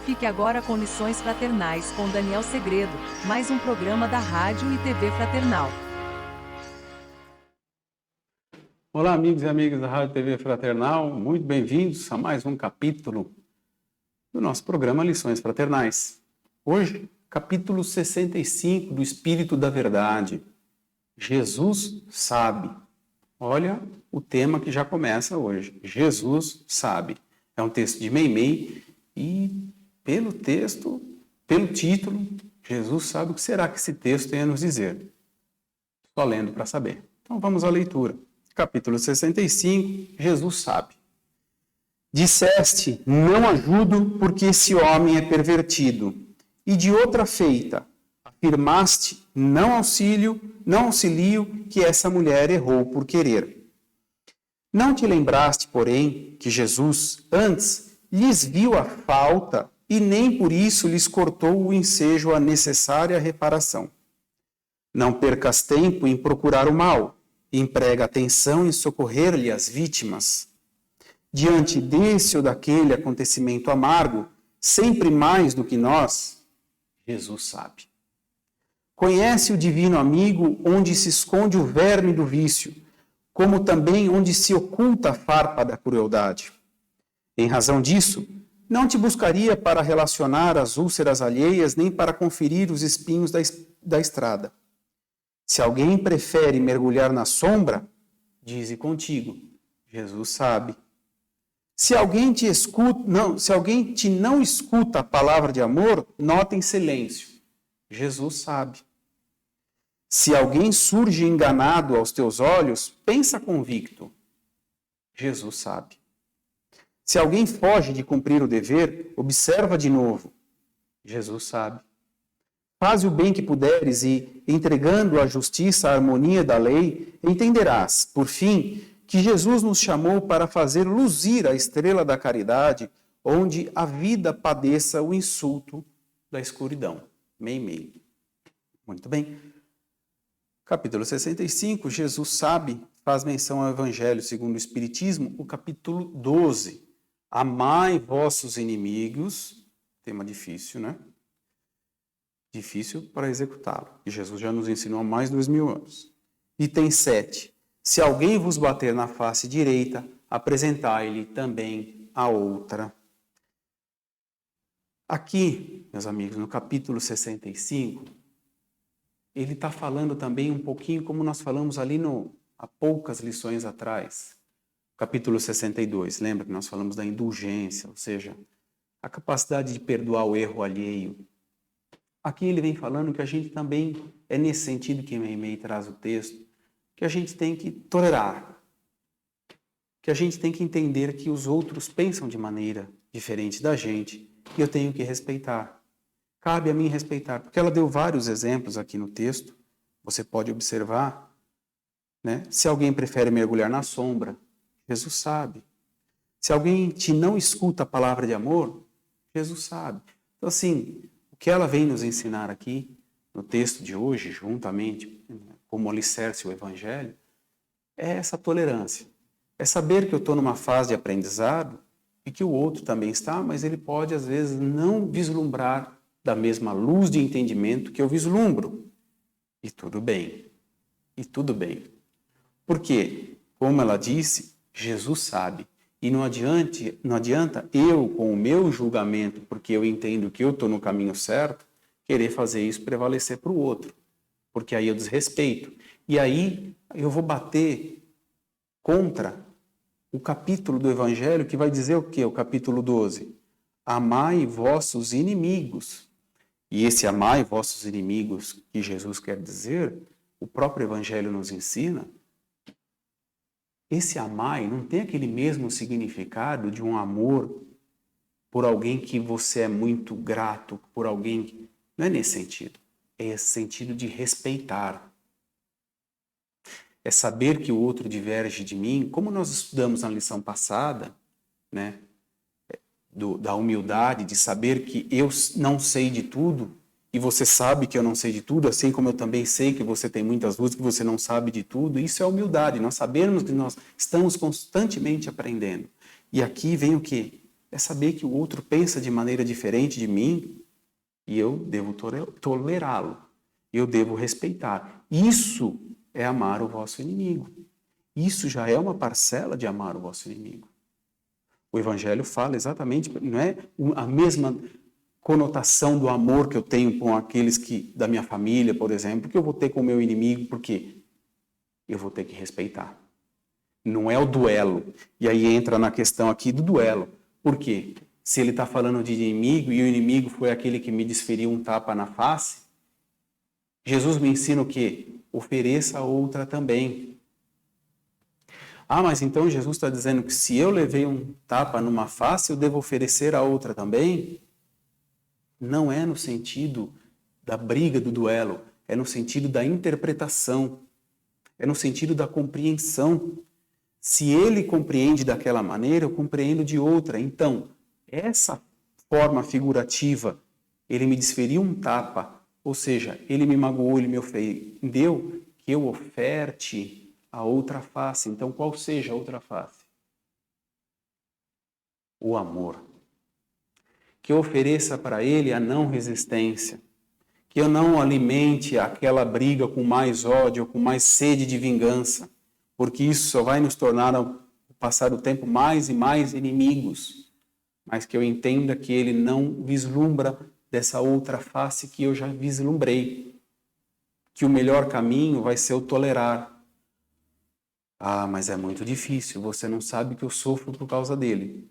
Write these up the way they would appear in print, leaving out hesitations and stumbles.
Fique agora com Lições Fraternais com Daniel Segredo, mais um programa da Rádio e TV Fraternal. Olá, amigos e amigas da Rádio e TV Fraternal, muito bem-vindos a mais um capítulo do nosso programa Lições Fraternais. Hoje, capítulo 65 do Espírito da Verdade. Jesus sabe. Olha o tema que já começa hoje. Jesus sabe. É um texto de Meimei e pelo texto, pelo título, Jesus sabe o que será que esse texto tem a nos dizer. Só lendo para saber. Então vamos à leitura. Capítulo 65, Jesus sabe. Disseste, não ajudo porque esse homem é pervertido. E de outra feita, afirmaste, não auxilio que essa mulher errou por querer. Não te lembraste, porém, que Jesus, antes, lhes viu a falta e nem por isso lhes cortou o ensejo à necessária reparação. Não percas tempo em procurar o mal, emprega atenção em socorrer-lhe as vítimas. Diante desse ou daquele acontecimento amargo, sempre mais do que nós, Jesus sabe. Conhece o divino amigo onde se esconde o verme do vício, como também onde se oculta a farpa da crueldade. Em razão disso, não te buscaria para relacionar as úlceras alheias, nem para conferir os espinhos da estrada. Se alguém prefere mergulhar na sombra, dize contigo, Jesus sabe. Se alguém te não escuta a palavra de amor, nota em silêncio, Jesus sabe. Se alguém surge enganado aos teus olhos, pensa convicto, Jesus sabe. Se alguém foge de cumprir o dever, observa de novo. Jesus sabe. Faze o bem que puderes e, entregando à justiça a harmonia da lei, entenderás, por fim, que Jesus nos chamou para fazer luzir a estrela da caridade, onde a vida padeça o insulto da escuridão. Meimei. Muito bem. Capítulo 65, Jesus sabe, faz menção ao Evangelho segundo o Espiritismo, o capítulo 12. Amai vossos inimigos, tema difícil, né? Difícil para executá-lo, que Jesus já nos ensinou há mais de 2000 anos. Item 7. Se alguém vos bater na face direita, apresentai-lhe também a outra. Aqui, meus amigos, no capítulo 65, ele está falando também um pouquinho como nós falamos ali há poucas lições atrás. Capítulo 62, lembra que nós falamos da indulgência, ou seja, a capacidade de perdoar o erro alheio. Aqui ele vem falando que a gente também, é nesse sentido que Meimei traz o texto, que a gente tem que tolerar, que a gente tem que entender que os outros pensam de maneira diferente da gente e eu tenho que respeitar. Cabe a mim respeitar, porque ela deu vários exemplos aqui no texto, você pode observar, né? Se alguém prefere mergulhar na sombra, Jesus sabe. Se alguém te não escuta a palavra de amor, Jesus sabe. Então, assim, o que ela vem nos ensinar aqui, no texto de hoje, juntamente, como alicerce o Evangelho, é essa tolerância. É saber que eu estou numa fase de aprendizado e que o outro também está, mas ele pode, às vezes, não vislumbrar da mesma luz de entendimento que eu vislumbro. E tudo bem. E tudo bem. Por quê? Como ela disse, Jesus sabe. E não adianta eu, com o meu julgamento, porque eu entendo que eu estou no caminho certo, querer fazer isso prevalecer para o outro. Porque aí eu desrespeito. E aí eu vou bater contra o capítulo do Evangelho que vai dizer o quê? O capítulo 12. Amai vossos inimigos. E esse amai vossos inimigos que Jesus quer dizer, o próprio Evangelho nos ensina. Esse amai não tem aquele mesmo significado de um amor por alguém que você é muito grato, por alguém que... Não é nesse sentido. É esse sentido de respeitar. É saber que o outro diverge de mim, como nós estudamos na lição passada, né? Da humildade, de saber que eu não sei de tudo e você sabe que eu não sei de tudo, assim como eu também sei que você tem muitas luzes, que você não sabe de tudo. Isso é humildade, nós sabemos que nós estamos constantemente aprendendo. E aqui vem o quê? é saber que o outro pensa de maneira diferente de mim e eu devo tolerá-lo. Eu devo respeitar. Isso é amar o vosso inimigo. Isso já é uma parcela de amar o vosso inimigo. O Evangelho fala exatamente, não é a mesma conotação do amor que eu tenho com aqueles da minha família, por exemplo, que eu vou ter com o meu inimigo, porque eu vou ter que respeitar. Não é o duelo. E aí entra na questão aqui do duelo. Por quê? Se ele está falando de inimigo e o inimigo foi aquele que me desferiu um tapa na face, Jesus me ensina o quê? Ofereça a outra também. Ah, mas então Jesus está dizendo que se eu levei um tapa numa face, eu devo oferecer a outra também? Não é no sentido da briga, do duelo, é no sentido da interpretação, é no sentido da compreensão. Se ele compreende daquela maneira, eu compreendo de outra. Então, essa forma figurativa, ele me desferiu um tapa, ou seja, ele me magoou, ele me ofendeu, que eu oferte a outra face. Então, qual seja a outra face? O amor. Que eu ofereça para ele a não resistência. Que eu não alimente aquela briga com mais ódio, com mais sede de vingança. Porque isso só vai nos tornar, ao passar do tempo, mais e mais inimigos. Mas que eu entenda que ele não vislumbra dessa outra face que eu já vislumbrei. Que o melhor caminho vai ser o tolerar. Ah, mas é muito difícil, você não sabe que eu sofro por causa dele.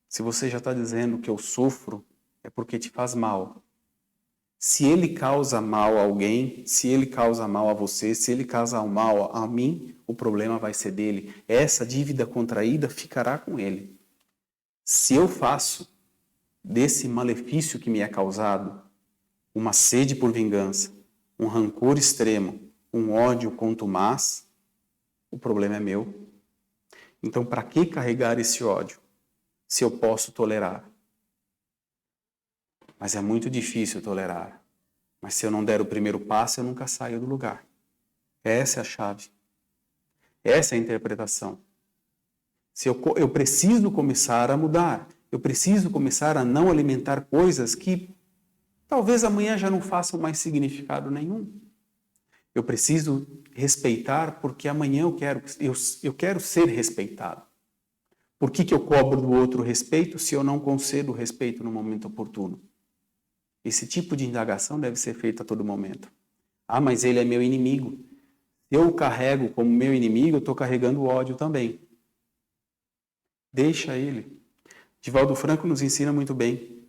Se você já está dizendo que eu sofro, é porque te faz mal. Se ele causa mal a alguém, se ele causa mal a você, se ele causa mal a mim, o problema vai ser dele. Essa dívida contraída ficará com ele. Se eu faço desse malefício que me é causado uma sede por vingança, um rancor extremo, um ódio contumaz, o problema é meu. Então, para que carregar esse ódio, se eu posso tolerar? Mas é muito difícil tolerar. Mas se eu não der o primeiro passo, eu nunca saio do lugar. Essa é a chave. Essa é a interpretação. Eu preciso começar a mudar. Eu preciso começar a não alimentar coisas que talvez amanhã já não façam mais significado nenhum. Eu preciso respeitar porque amanhã eu quero ser respeitado. Por que eu cobro do outro respeito se eu não concedo o respeito no momento oportuno? Esse tipo de indagação deve ser feita a todo momento. Ah, mas ele é meu inimigo. Se eu o carrego como meu inimigo, eu estou carregando o ódio também. Deixa ele. Divaldo Franco nos ensina muito bem.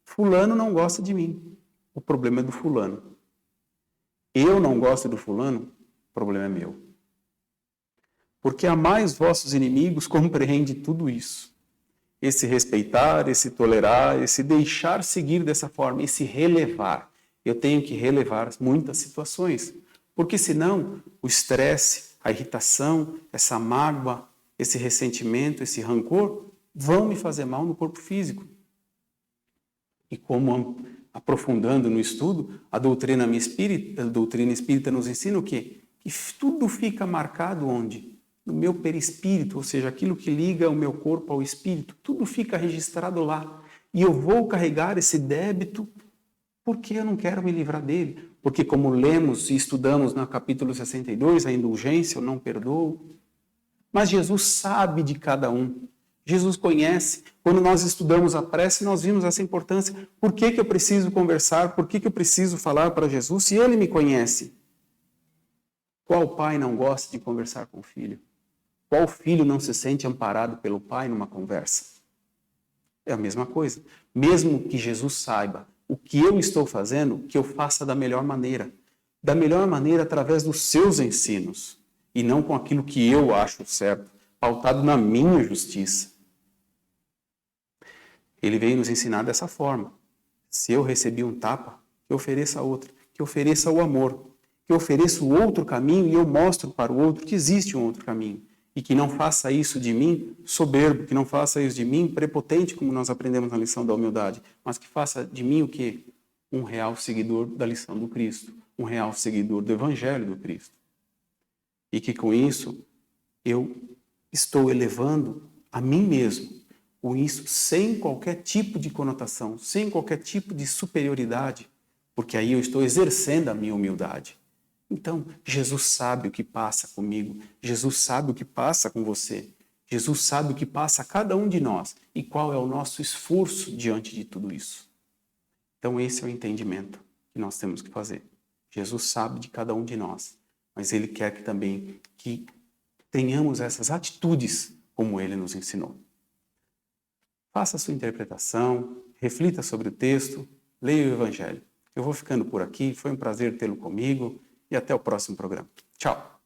Fulano não gosta de mim. O problema é do fulano. Eu não gosto do fulano, o problema é meu. Porque amar os vossos inimigos compreende tudo isso. Esse respeitar, esse tolerar, esse deixar seguir dessa forma, esse relevar. Eu tenho que relevar muitas situações, porque senão o estresse, a irritação, essa mágoa, esse ressentimento, esse rancor vão me fazer mal no corpo físico. E como aprofundando no estudo, a doutrina espírita nos ensina o quê? Que tudo fica marcado onde? No meu perispírito, ou seja, aquilo que liga o meu corpo ao espírito, tudo fica registrado lá. E eu vou carregar esse débito porque eu não quero me livrar dele. Porque como lemos e estudamos no capítulo 62, a indulgência, eu não perdoo. Mas Jesus sabe de cada um. Jesus conhece. Quando nós estudamos a prece, nós vimos essa importância. Por que eu preciso conversar? Por que eu preciso falar para Jesus se ele me conhece? Qual pai não gosta de conversar com o filho? Qual filho não se sente amparado pelo pai numa conversa? É a mesma coisa. Mesmo que Jesus saiba o que eu estou fazendo, que eu faça da melhor maneira. Da melhor maneira através dos seus ensinos. E não com aquilo que eu acho certo, pautado na minha justiça. Ele veio nos ensinar dessa forma. Se eu recebi um tapa, que eu ofereça outro, que eu ofereça o amor, que eu ofereça o outro caminho e eu mostro para o outro que existe um outro caminho. E que não faça isso de mim soberbo, que não faça isso de mim prepotente, como nós aprendemos na lição da humildade, mas que faça de mim o quê? Um real seguidor da lição do Cristo, um real seguidor do Evangelho do Cristo. E que com isso eu estou elevando a mim mesmo, com isso sem qualquer tipo de conotação, sem qualquer tipo de superioridade, porque aí eu estou exercendo a minha humildade. Então, Jesus sabe o que passa comigo, Jesus sabe o que passa com você, Jesus sabe o que passa a cada um de nós e qual é o nosso esforço diante de tudo isso. Então, esse é o entendimento que nós temos que fazer. Jesus sabe de cada um de nós, mas Ele quer que também que tenhamos essas atitudes como Ele nos ensinou. Faça a sua interpretação, reflita sobre o texto, leia o Evangelho. Eu vou ficando por aqui, foi um prazer tê-lo comigo e até o próximo programa. Tchau!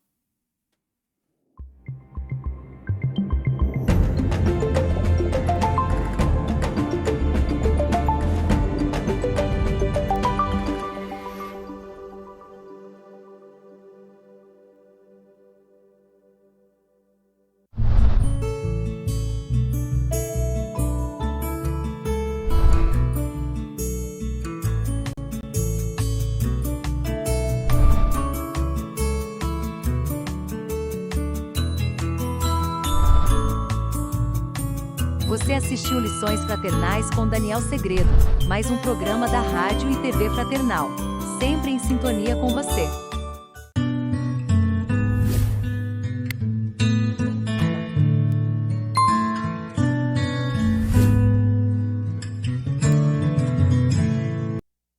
Você assistiu Lições Fraternais com Daniel Segredo, mais um programa da Rádio e TV Fraternal, sempre em sintonia com você.